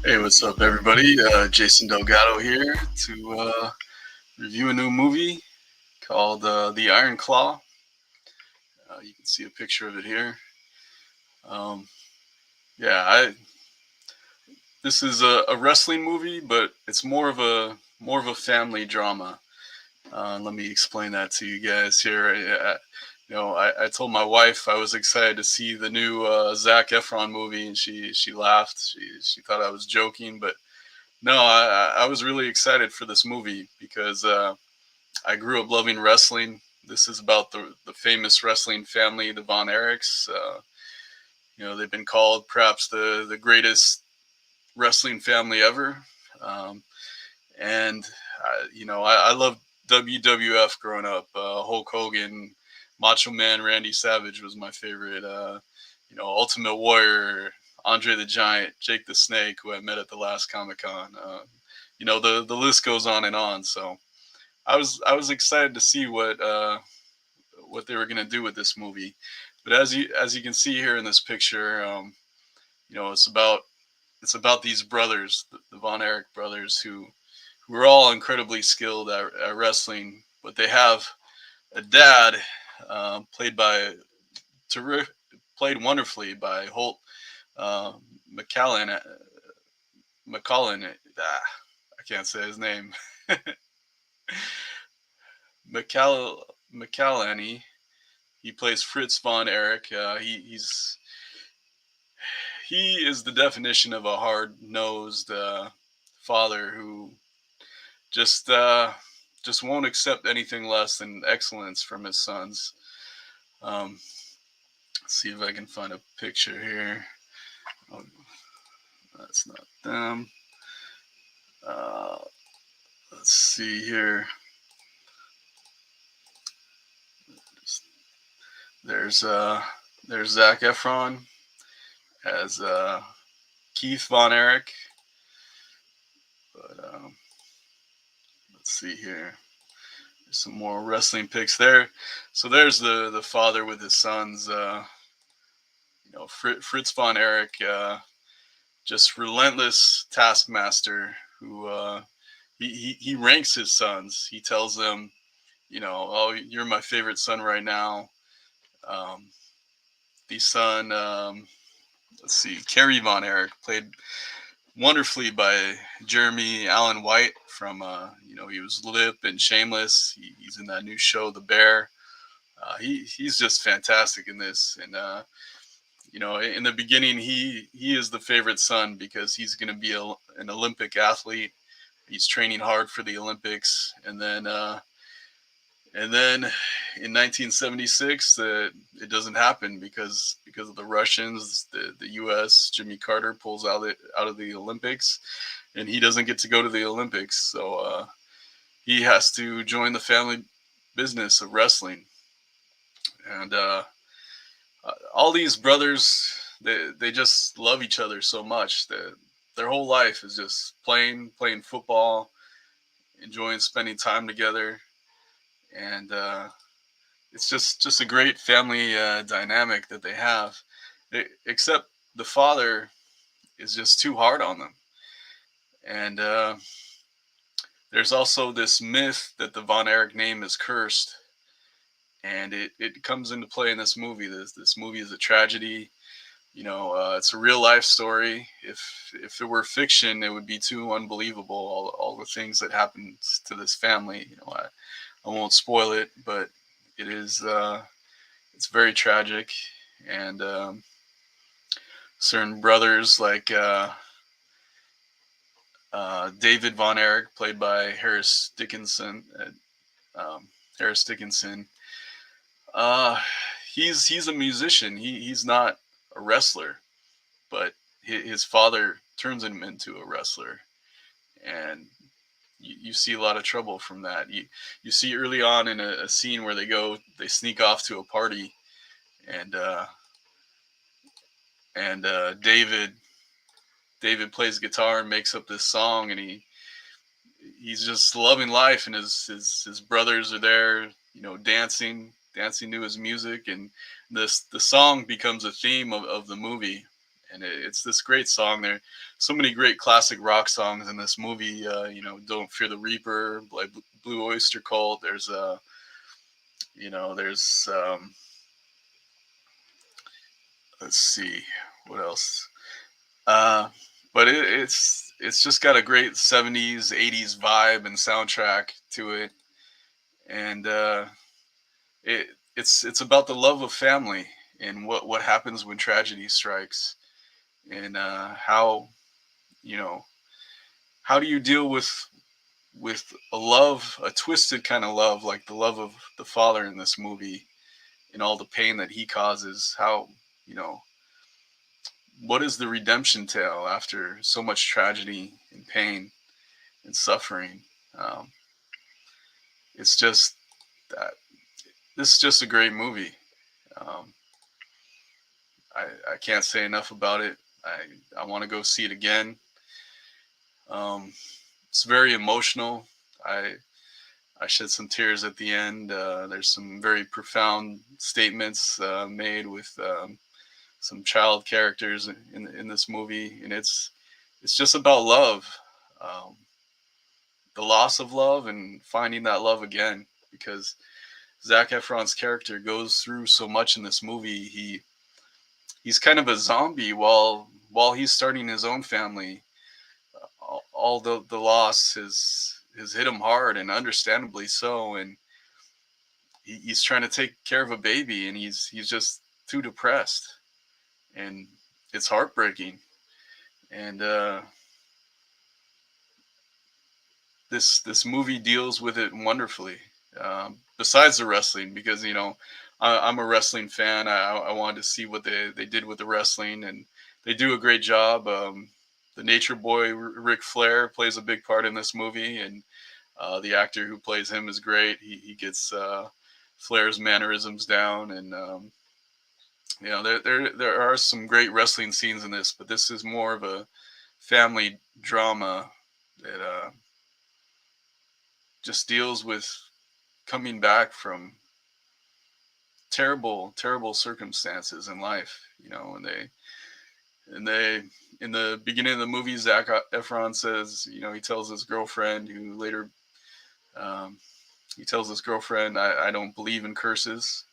Hey, what's up, everybody? Jason Delgado here to review a new movie called The Iron Claw. You can see a picture of it here. Um, yeah, this is a wrestling movie, but it's more of a family drama. Let me explain that to you guys here. I told my wife I was excited to see the new Zac Efron movie, and she laughed. She thought I was joking, but no, I was really excited for this movie because I grew up loving wrestling. This is about the famous wrestling family, the Von Erichs. They've been called perhaps the greatest wrestling family ever. Um, and I loved WWF growing up. Hulk Hogan, Macho Man, Randy Savage was my favorite. Ultimate Warrior, Andre the Giant, Jake the Snake, who I met at the last Comic Con. The list goes on and on. So I was excited to see what they were going to do with this movie. But as you can see here in this picture, it's about these brothers, the Von Erich brothers, who are all incredibly skilled at wrestling. But they have a dad, played by terri- played wonderfully by Holt uh, McCallan. McCullen. I can't say his name. McCallany. He plays Fritz von Erich. He is the definition of a hard-nosed father who just uh, just won't accept anything less than excellence from his sons. Um, let's see if I can find a picture here. Oh, that's not them. Uh, let's see here. There's uh, there's Zac Efron as Keith Von Erich. But let's see here. There's some more wrestling pics there. So there's the father with his sons. Fritz von Erich, just relentless taskmaster who he ranks his sons. He tells them, oh, you're my favorite son right now. Um, the son, let's see, Kerry Von Erich, played wonderfully by Jeremy Allen White from, he was Lip and Shameless. He's in that new show, The Bear. He's just fantastic in this, and in the beginning, he is the favorite son because he's going to be an Olympic athlete. He's training hard for the Olympics, and then in 1976, it doesn't happen because of the Russians. The U.S. Jimmy Carter pulls out of the Olympics, and he doesn't get to go to the Olympics. So he has to join the family business of wrestling, and all these brothers, they just love each other so much that their whole life is just playing football, enjoying spending time together, and it's just a great family dynamic that they have. Except the father is just too hard on them, and there's also this myth that the Von Erich name is cursed, and it comes into play in this movie. This movie is a tragedy. It's a real life story. If it were fiction, it would be too unbelievable. All the things that happened to this family. I won't spoil it, but it is it's very tragic, and certain brothers like David Von Erich, played by Harris Dickinson. Harris Dickinson. Uh, he's a musician. He's not a wrestler, but his father turns him into a wrestler, and you see a lot of trouble from that. You see early on in a scene where they sneak off to a party, and David plays guitar and makes up this song, and he's just loving life, and his brothers are there, dancing to his music, and the song becomes a theme of the movie, and it's this great song. There, so many great classic rock songs in this movie. "Don't Fear the Reaper," like Blue Oyster Cult. There's let's see what else. Uh, but it's just got a great '70s, '80s vibe and soundtrack to it, and it it's about the love of family and what happens when tragedy strikes, and how you know how do you deal with a love, a twisted kind of love, like the love of the father in this movie, and all the pain that he causes. How you know what is the redemption tale after so much tragedy and pain and suffering? Um, it's just that this is just a great movie. Um, I can't say enough about it. I want to go see it again. Um, it's very emotional. I I shed some tears at the end. There's some very profound statements made with some child characters in this movie, and it's just about love, um, the loss of love, and finding that love again. Because Zac Efron's character goes through so much in this movie. He's kind of a zombie while he's starting his own family. All the loss has hit him hard, and understandably so. And he's trying to take care of a baby, and he's just too depressed, and it's heartbreaking. And this movie deals with it wonderfully. Besides the wrestling, because I'm a wrestling fan. I wanted to see what they did with the wrestling, and they do a great job. The Nature Boy Ric Flair plays a big part in this movie, and the actor who plays him is great. He gets Flair's mannerisms down, and there are some great wrestling scenes in this, but this is more of a family drama that just deals with coming back from terrible, terrible circumstances in life. And they in the beginning of the movie, Zac Efron says, he tells his girlfriend, who later um, he tells his girlfriend, I don't believe in curses,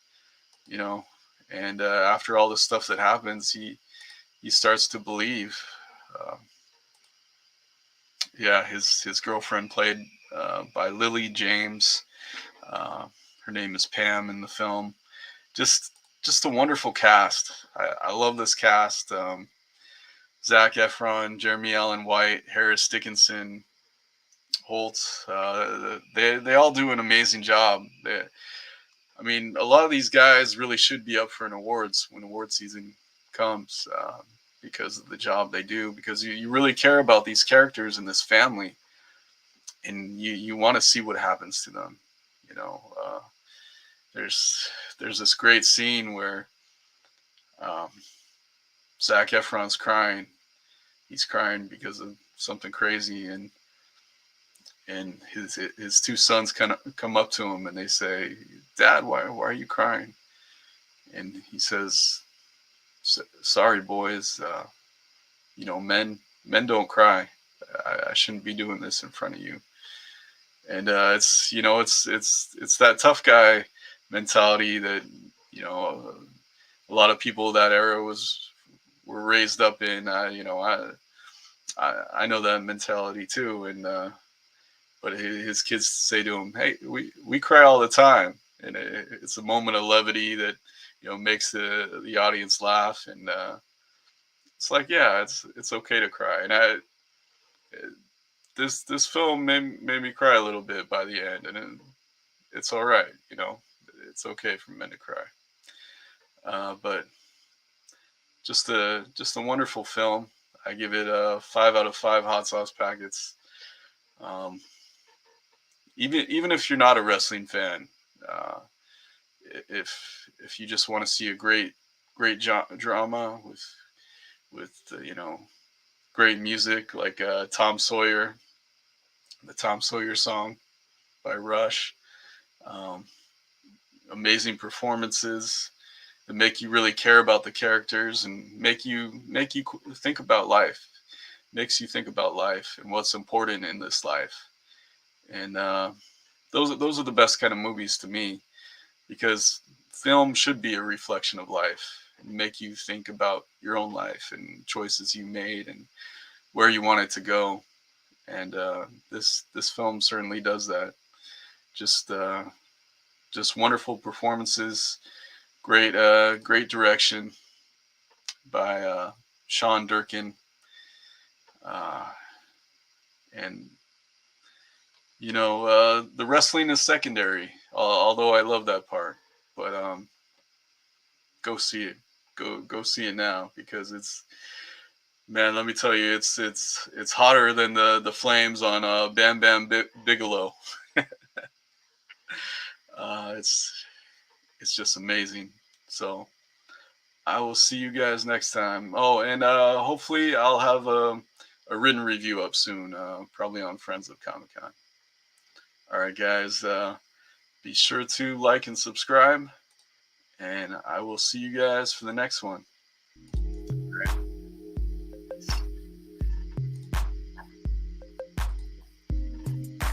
you know. And after all the stuff that happens, he starts to believe. Uh, yeah, his girlfriend, played by Lily James. Uh, Her name is Pam in the film. Just just a wonderful cast. I love this cast. Zac Efron, Jeremy Allen White, Harris Dickinson, Holt. They all do an amazing job. I mean, a lot of these guys really should be up for an awards when award season comes, because of the job they do. Because you really care about these characters and this family, and you want to see what happens to them. You know, there's there's this great scene where um, Zac Efron's crying. He's crying because of something crazy, and his two sons kind of come up to him, and they say, "Dad, why are you crying?" And he says, "Sorry, boys. Men don't cry. I shouldn't be doing this in front of you." And it's that tough guy mentality that you know a lot of people of that era were raised up in. I know that mentality too, and but his kids say to him, "Hey, we cry all the time," and it's a moment of levity that makes the audience laugh, and it's like, yeah, it's okay to cry. And this film made me cry a little bit by the end, and it's all right, it's okay for men to cry. But just a wonderful film. I give it a 5 out of 5 hot sauce packets. Um, even if you're not a wrestling fan, uh, if you just want to see a great drama with great music, like Tom Sawyer, the Tom Sawyer song by Rush, um, amazing performances, that make you really care about the characters and make you think about life. Makes you think about life and what's important in this life. And those are the best kind of movies to me, because film should be a reflection of life and make you think about your own life and choices you made and where you want it to go. And this film certainly does that. Just just wonderful performances, great direction by Sean Durkin, uh, and the wrestling is secondary. Although I love that part, but go see it. Go see it now, because it's, man. Let me tell you, it's hotter than the flames on Bam Bam Bigelow. It's just amazing. So I will see you guys next time. Oh, and hopefully I'll have a written review up soon, probably on Friends of Comic Con. All right, guys, be sure to like and subscribe, and I will see you guys for the next one.